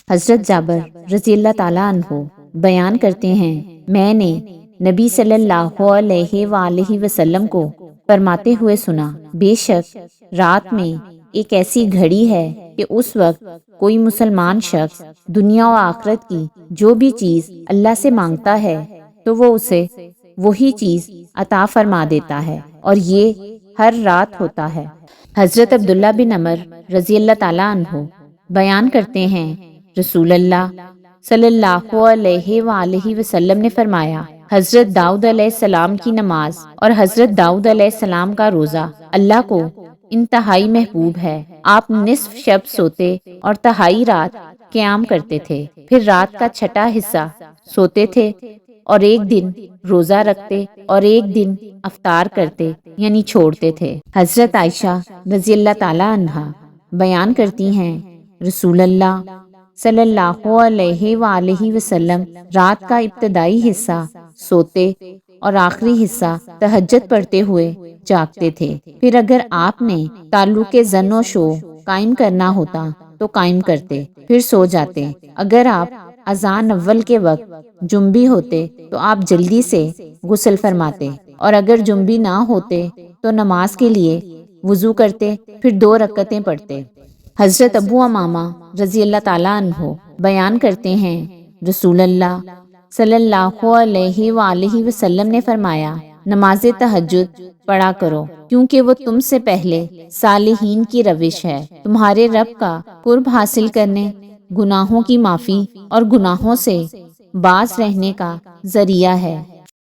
حضرت جابر رضی اللہ تعالیٰ عنہ بیان کرتے ہیں، میں نے نبی صلی اللہ علیہ وآلہ وسلم کو فرماتے ہوئے سنا، بے شک رات میں ایک ایسی گھڑی ہے کہ اس وقت کوئی مسلمان شخص دنیا و آخرت کی جو بھی چیز اللہ سے مانگتا ہے تو وہ اسے وہی چیز عطا فرما دیتا ہے، اور یہ ہر رات ہوتا ہے۔ حضرت عبداللہ بن عمر رضی اللہ تعالیٰ عنہ بیان کرتے ہیں، رسول اللہ صلی اللہ علیہ وآلہ وسلم نے فرمایا، حضرت داؤد علیہ السلام کی نماز اور حضرت داؤد علیہ السلام کا روزہ اللہ کو انتہائی محبوب ہے۔ آپ نصف شب سوتے اور تہائی رات قیام کرتے تھے، پھر رات کا چھٹا حصہ سوتے تھے اور ایک دن روزہ رکھتے اور ایک دن افطار کرتے یعنی چھوڑتے تھے۔ حضرت عائشہ رضی اللہ تعالیٰ عنہا بیان کرتی ہیں، رسول اللہ صلی اللہ علیہ وآلہ وسلم رات کا ابتدائی حصہ سوتے اور آخری حصہ تہجد پڑھتے ہوئے جاگتے تھے، پھر اگر آپ نے تعلق زن و شو قائم کرنا ہوتا تو قائم کرتے، پھر سو جاتے۔ اگر آپ اذان اول کے وقت جنبی ہوتے تو آپ جلدی سے غسل فرماتے، اور اگر جنبی نہ ہوتے تو نماز کے لیے وضو کرتے، پھر 2 رکعتیں پڑھتے۔ حضرت ابو امامہ رضی اللہ تعالیٰ عنہ بیان کرتے ہیں، رسول اللہ صلی اللہ علیہ وآلہ وسلم نے فرمایا، نماز تہجد پڑھا کرو کیونکہ وہ تم سے پہلے صالحین کی روش ہے، تمہارے رب کا قرب حاصل کرنے، گناہوں کی معافی اور گناہوں سے باز رہنے کا ذریعہ ہے۔